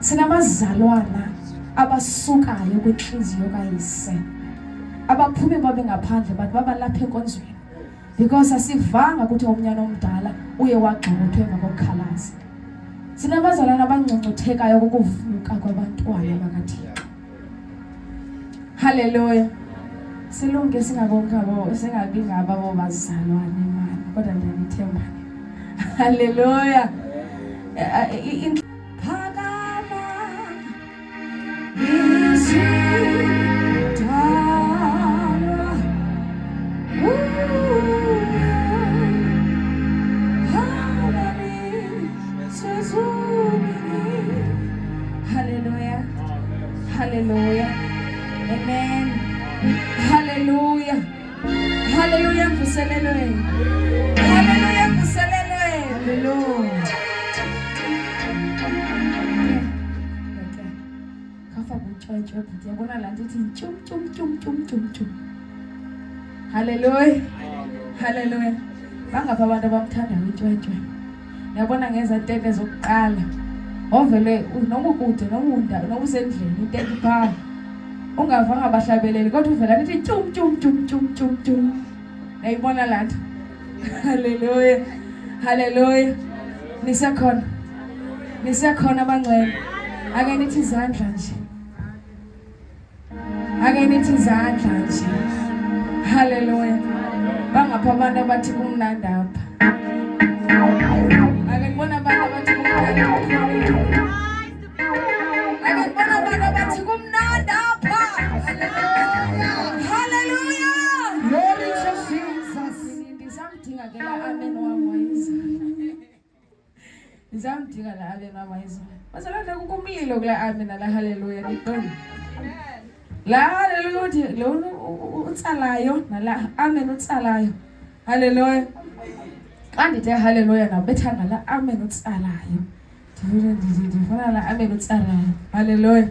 Sinabazalwana abasukayo kwinhliziyo kayise. Abaphume babe ngaphandle bathi baba lapha enkonzweni. Because asivanga ukuthi umnyana omdala uye wagxothwa emva kokukhalaza. Sinabazalwana abangcongcothekayo ukuvuka kwabantwana bakaThixo. Hallelujah. Silunge singabi ngabo bazalwane imali kodwa ndanithembane. Hallelujah. Hallelujah. Hallelujah. Amen. Hallelujah. Hallelujah. Mvuselelwe. Hallelujah. Mvuselelwe. Hallelujah. Okay. Kafa buchwechwe buti yabona la ndithi chum. Hallelujah. Hallelujah. Bangapha abantu abamthanda ubuchwechwe. Yabona ngeza tete zokuqala. Ovele noma ukude noma usendlini utete pha. Ungavanga bahlabeleli kodwa uvela nithi chum. Nayibona lanto. Hallelujah. Hallelujah. Nisakhona abangcwele. Ake nithi izandla nje. Hallelujah. Bangapha abantu abathi kumnandi apha. Ake ngibona abantu abathi kumnandi apha. Ake ngibona abantu abathi kumnandi apha. Hallelujah. Glory to Jesus. Ndizamdinga ke la amen wamwayisa. Ndizamdinga la amen wamwayisa. Bazalanda kukumlilo kula amen la hallelujah niqonda. La hallelujah uthi lo utsalayo nala amen utsalayo. Hallelujah. Kanti hallelujah nabethanga la amen utsalayo. Ndifuna la amen utsalayo. Hallelujah.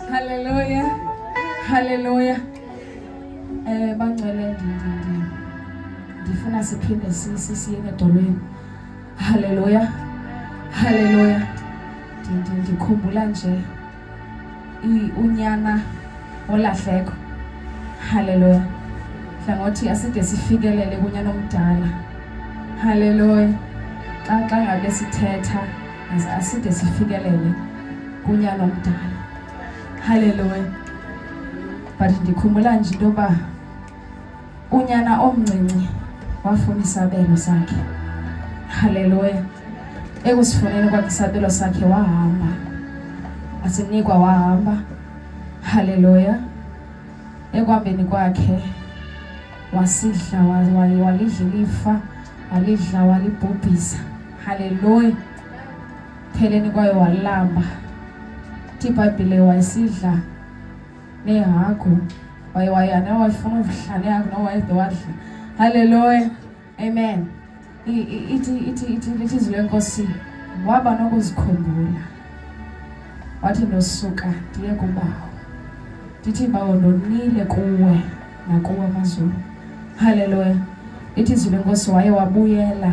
Hallelujah. Hallelujah. Bangcwele ndifuna siphinde siye edolweni. Hallelujah. Hallelujah. Ndikhumbula nje unyana olahleko. Hallelujah. Hlangothi aside sifikelele kunyana omdala. Hallelujah. Xa ngabe sithetha aside sifikelele kunyana omdala. Hallelujah. But ndikhumbula nje into yoba unyana omncinci wafuna isabelo sakhe. Hallelujah. Ekusifuneni kwakhe isabelo sakhe wahamba. Asinikwa wahamba. Hallelujah. Ekwambeni kwakhe wasidla walidla ilifa, walidla walibhubhisa. Hallelujah. Pheleni kwayo walamba. iBhayibhile wayesidla nehagu wayana wayifuna uvuhlane yakho nowayede wadla. Hallelujah. Amen. Ithi izwi lenkosi waba nokuzikhumbula. Wathi nosuka ndiye kubawo. Ndithi bawo ndonile kuwe nakuwe amazulu. Hallelujah. Ithi izwi lenkosi waye wabuyela.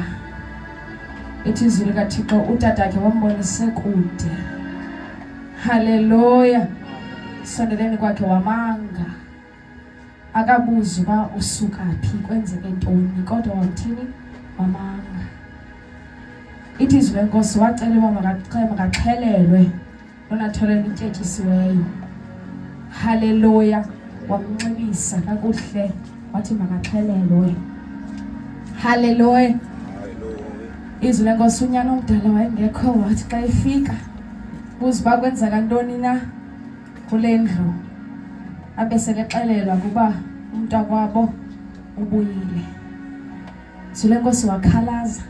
Ithi izwi likaThixo utatakhe wambonise kude. Hallelujah. Sondeleni kwakhe wamanga. Akabuza uba usuka phi kwenzeke ntoni kodwa wamthini wamanga. Ithi izwi lenkosi wacela uba makaxhelelwe nonatholeni intyetyisiweyo. Hallelujah. Wamnxibisa kakuhle wathi makaxhelelwe. Hallelujah. Izwi lenkosi unyana omdala wayengekho wathi xa efika buza uba kwenzeka ntoni na kule ndlu. Abe selexelelwa kuba umntakwabo ubuyile. Izwi lenkosi wakhalaza.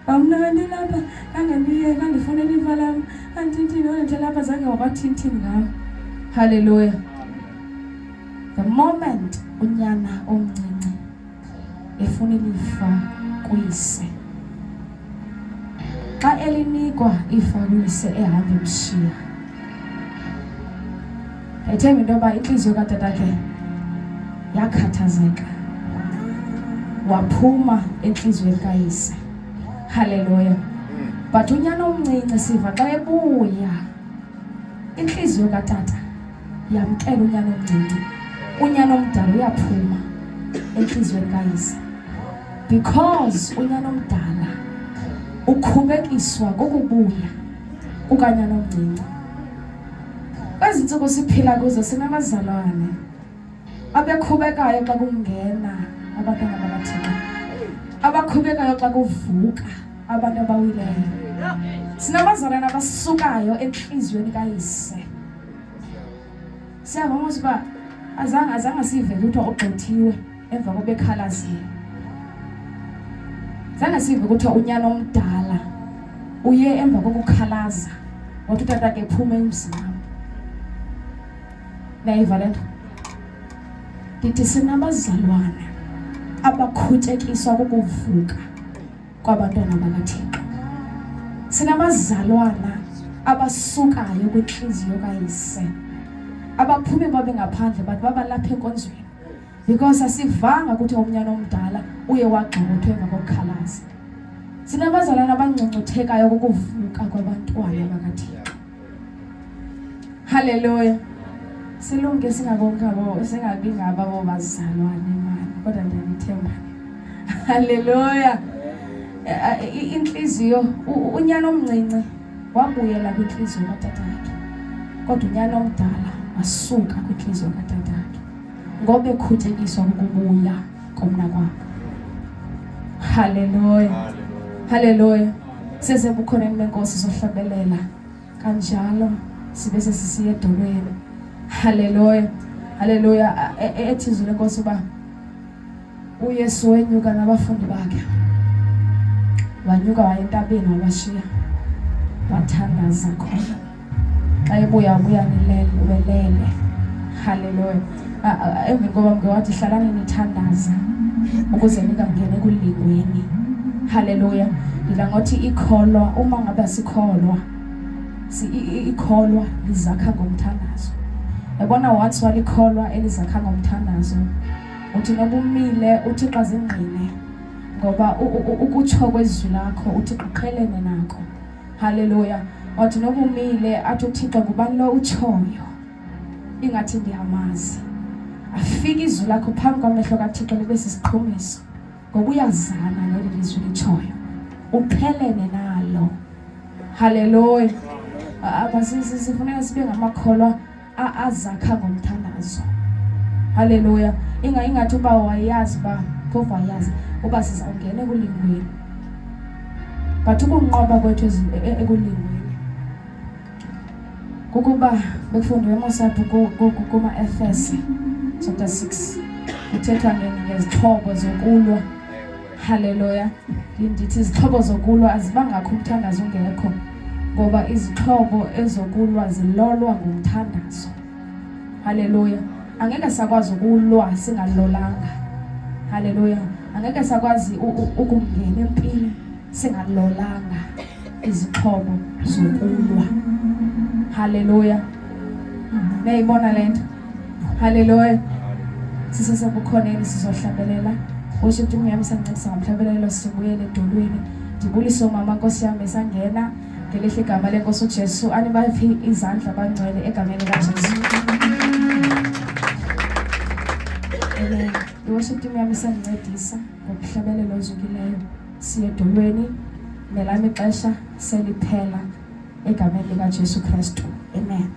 Mna ndilapha angandiye kandifunela ifa lam antintini onenhle lapha zange wabathintini ngam. Hallelujah. The moment unyana omncinci efuna ilifa kuyise, xa elinikwa ifa kuyise ehamba emshiya, ayithemba into yoba intliziyo katatakhe yakhathazeka. Waphuma entliziyweni kayise. Hallelujah. But unyana omncinci siva xa ebuya intliziyo katata yamkela unyana omncinci. Unyana omdala uyaphuma entliziyweni kayise because unyana omdala ukhubekiswa kukubuya kukanyana omncinci. Kwezi ntsuku siphila kuzo sinamazalwane abekhubekayo xa kungena abantwana bakaThixo, abakhubekayo xa kuvuka abantu abawileyo. Sinamazalwane abasukayo entliziyweni kayise. Siyavuma uba azange sive kuthiwa ugqithiwe emva koba ekhalazile. Zange sive kuthiwa unyana omdala uye emva kokukhalaza wathi utatakhe ephuma emzini. Nayiva le nto? Ndithi sinabazalwane abakhutyekiswa kukuvuka kwabantwana bakaThixo. Sinabazalwana abasukayo kwintliziyo kayise, abaphume babe ngaphandle bathi babalapha enkonzweni because asivanga ukuthi umnyana omdala uye wagxothwa emva kokukhalaza. Sinabazalwana abangcungcuthekayo kukuvuka kwabantwana bakaThixo. Hallelujah. Silumke singabi ngabo bazalwane mani kodwa ndiyithemba. Hallelujah. Inhliziyo unyana omncinci wabuyela kwinhliziyo katatakhe kodwa unyana omdala wasuka kwinhliziyo katatakhe ngoba ekhutyekiswa ukubuya komnakwabo. Hallelujah. Hallelujah. Seze bukhoneni benkosi sohlabelela kanjalo sibe sesisiya edolweni. Hallelujah. Hallelujah. Ethi izwi lenkosi uba uYesu wenyuka nabafundi bakhe. Wanyuka waya entabeni wabashiya. Wathandaza khona. Xa ebuya nilele ubelele. Hallelujah. Emveni koba mke wathi hlalani nithandaza ukuze ningangeni ekulingweni. Hallelujah. Ndidla ngothi ikholwa uma ngabe sikholwa ikholwa lizakha ngomthandazo. Yabona wathi walikholwa elizakha ngomthandazo. Uthi nobumile uThixo azingqine ngoba ukutsho kwezwi lakho uThixo uqhelene nako. Hallelujah. Wathi nobumile athi uThixo ngubani lo utshoyo. ingathi ndiyamazi. Afike izwi lakho phambi kwamehlo kaThixo libe sisiqhumiso, ngoba uyazana neli lizwi litshoyo, uphelene nalo. Haleluya. Sifuneka sibe ngamakholwa azakha ngomthandazo. Haleluya. Ingathi uba wayazi uba phofu wayazi uba sizawungena ekulingweni, but ukunqoba kwethu ekulingweni kukuba befundiwe mosapho kuma-Efese chapter 6 kuthethwa ngezixhobo zokulwa. Haleluya. Ndithi izixhobo zokulwa azibangakho umthandazo ungekho, ngoba izixhobo ezokulwa zilolwa ngumthandazo. Haleluya. Angeke sakwazi ukulwa singalolanga. Haleluya. Angeke sakwazi ukungena empini singalolanga izixhobo zokulwa. Haleluya. Nayibona lento. Haleluya. Sisesebukhoneni sizohlabelela. Worship team yami sangincedisa ngomhlabelelo, sibuyele edolweni. Ndibulise umama Nkosi yami esangena ngelihle igama lenkosi uJesu. Anibaphi izandla bangcwele egameni kaJesu. I-worship team yami sangincedisa ngokuhlabelelo ozukileyo. Siye edolweni nelami ixesha seliphela egameni likaJesu Kristu. Amen.